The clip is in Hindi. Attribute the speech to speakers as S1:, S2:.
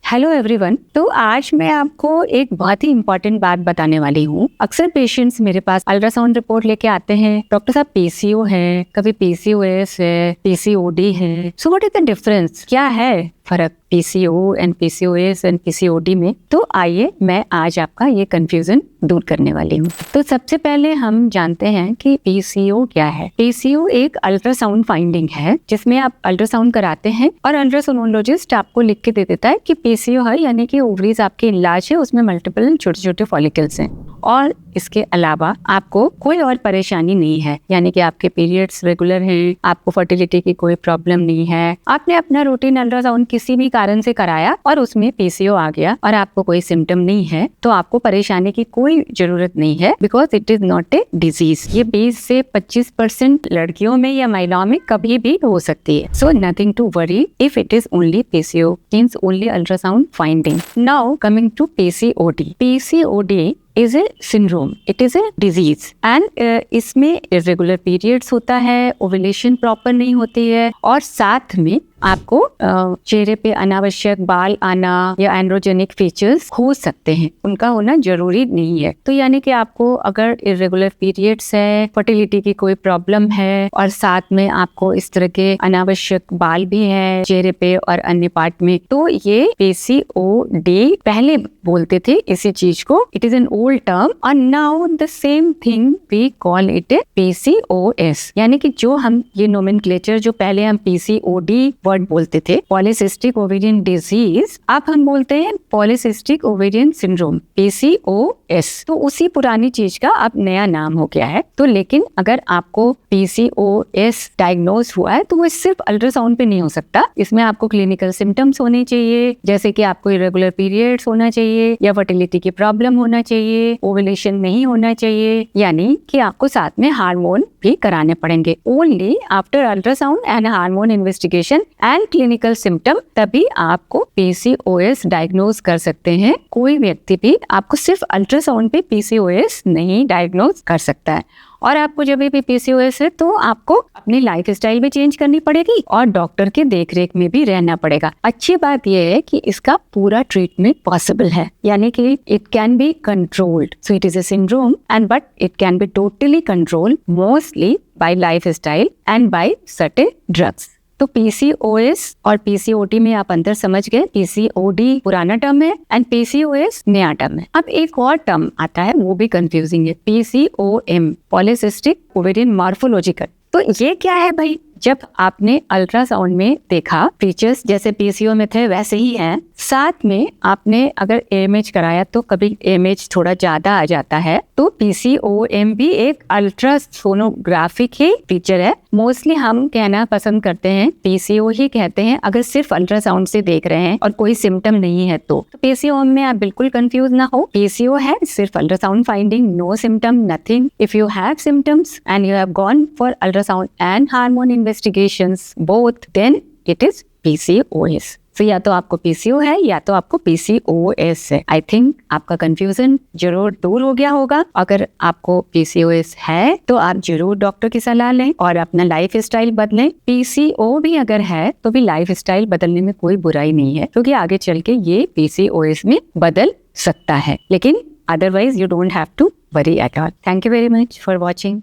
S1: Hello everyone. तो आज मैं आपको एक बहुत ही इम्पोर्टेंट बात बताने वाली हूँ। अक्सर पेशेंट्स मेरे पास अल्ट्रासाउंड रिपोर्ट लेके आते हैं, डॉक्टर साहब पीसीओ है, कभी पीसीओएस है, पीसीओडी है। So what is the difference? क्या है फर्क PCO and PCOS and PCOD में? तो आइए मैं आज आपका ये कंफ्यूजन दूर करने वाली हूँ। तो सबसे पहले हम जानते हैं कि पीसीओ क्या है। पीसीओ एक अल्ट्रासाउंड फाइंडिंग है जिसमें आप अल्ट्रासाउंड कराते हैं और अल्ट्रासोनोलॉजिस्ट आपको लिख के दे देता है कि पीसीओ है, यानी कि ओवरीज आपके इलाज है, उसमें मल्टीपल छोटे छोटे फॉलिकल्स हैं और इसके अलावा आपको कोई और परेशानी नहीं है, यानी कि आपके पीरियड्स रेगुलर हैं, आपको फर्टिलिटी की कोई प्रॉब्लम नहीं है, आपने अपना रूटीन अल्ट्रासाउंड किसी भी कारण से कराया और उसमें पीसीओ आ गया और आपको कोई सिम्टम नहीं है, तो आपको परेशानी की कोई जरूरत नहीं है, because it is not a disease. ये 20 से 25% लड़कियों में या महिलाओं में कभी भी हो सकती है। So nothing to worry if it is only PCO, means only ultrasound finding. Now coming to PCOD. PCOD is a syndrome, it is a disease and इसमें irregular periods होता है, ओव्यूलेशन प्रॉपर नहीं होती है और साथ में आपको चेहरे पे अनावश्यक बाल आना या एंड्रोजेनिक फीचर्स हो सकते हैं, उनका होना जरूरी नहीं है। तो यानी कि आपको अगर इरेगुलर पीरियड्स है, फर्टिलिटी की कोई प्रॉब्लम है और साथ में आपको इस तरह के अनावश्यक बाल भी है चेहरे पे और अन्य पार्ट में, तो ये पीसीओडी पहले बोलते थे इसी चीज को। It is an old term and now the same thing we call it a PCOS, यानी कि जो हम ये नोमेनक्लेचर जो पहले हम PCOD वर्ड बोलते थे, पॉलीसिस्टिक ओवेरियन डिजीज, अब हम बोलते हैं पॉलीसिस्टिक ओवेरियन सिंड्रोम, PCOS। तो उसी पुरानी चीज का अब नया नाम हो गया है। तो लेकिन अगर आपको PCOS डायग्नोज हुआ है तो वो सिर्फ अल्ट्रासाउंड पे नहीं हो सकता, इसमें आपको क्लिनिकल सिम्टम्स होने चाहिए, जैसे कि आपको इरेगुलर पीरियड्स होना चाहिए या फर्टिलिटी की प्रॉब्लम होना चाहिए, ओव्यूलेशन नहीं होना चाहिए, यानी कि आपको साथ में हार्मोन भी कराने पड़ेंगे। Only after ultrasound and hormone investigation and clinical symptom तभी आपको पीसीओएस डायग्नोज कर सकते हैं। कोई व्यक्ति भी आपको सिर्फ अल्ट्रासाउंड पे पीसीओएस नहीं डायग्नोज कर सकता है। और आपको जब भी पीसीओएस है तो आपको अपनी लाइफ स्टाइल भी चेंज करनी पड़ेगी और डॉक्टर के देखरेख में भी रहना पड़ेगा। अच्छी बात यह है कि इसका पूरा ट्रीटमेंट पॉसिबल है, यानी कि it can be controlled. So it is a syndrome and but it can be totally controlled mostly by life style and by certain drugs. तो पीसीओएस और पीसीओडी में आप अंतर समझ गए। पीसीओडी पुराना टर्म है एंड पीसीओएस नया टर्म है। अब एक और टर्म आता है, वो भी कंफ्यूजिंग है, पीसीओएम, पॉलीसिस्टिक ओवेरियन मॉर्फोलॉजिकल। तो ये क्या है भाई? जब आपने अल्ट्रासाउंड में देखा फीचर्स जैसे पीसीओ में थे वैसे ही हैं, साथ में आपने अगर एएमएच कराया तो कभी एएमएच थोड़ा ज्यादा आ जाता है, तो पीसीओएम भी एक अल्ट्रासोनोग्राफिक ही फीचर है। मोस्टली हम कहना पसंद करते हैं पीसीओ ही कहते हैं अगर सिर्फ अल्ट्रासाउंड से देख रहे हैं और कोई सिम्टम नहीं है। तो पीसीओएम में आप बिल्कुल कंफ्यूज ना हो, पीसीओ है सिर्फ ultrasound finding, no symptom, nothing. If you have symptoms and you have gone for ultrasound and hormone investigations both, then it is PCOS। तो या तो आपको पीसीओ है या तो आपको पीसीओएस है। आई थिंक आपका कंफ्यूजन जरूर दूर हो गया होगा। अगर आपको पीसीओएस है तो आप जरूर डॉक्टर की सलाह लें और अपना लाइफ स्टाइल बदलें। पीसीओ भी अगर है तो भी लाइफ स्टाइल बदलने में कोई बुराई नहीं है, क्योंकि आगे चल के ये पीसीओएस में बदल सकता है, लेकिन otherwise you don't have to worry at all. Thank you very much for watching.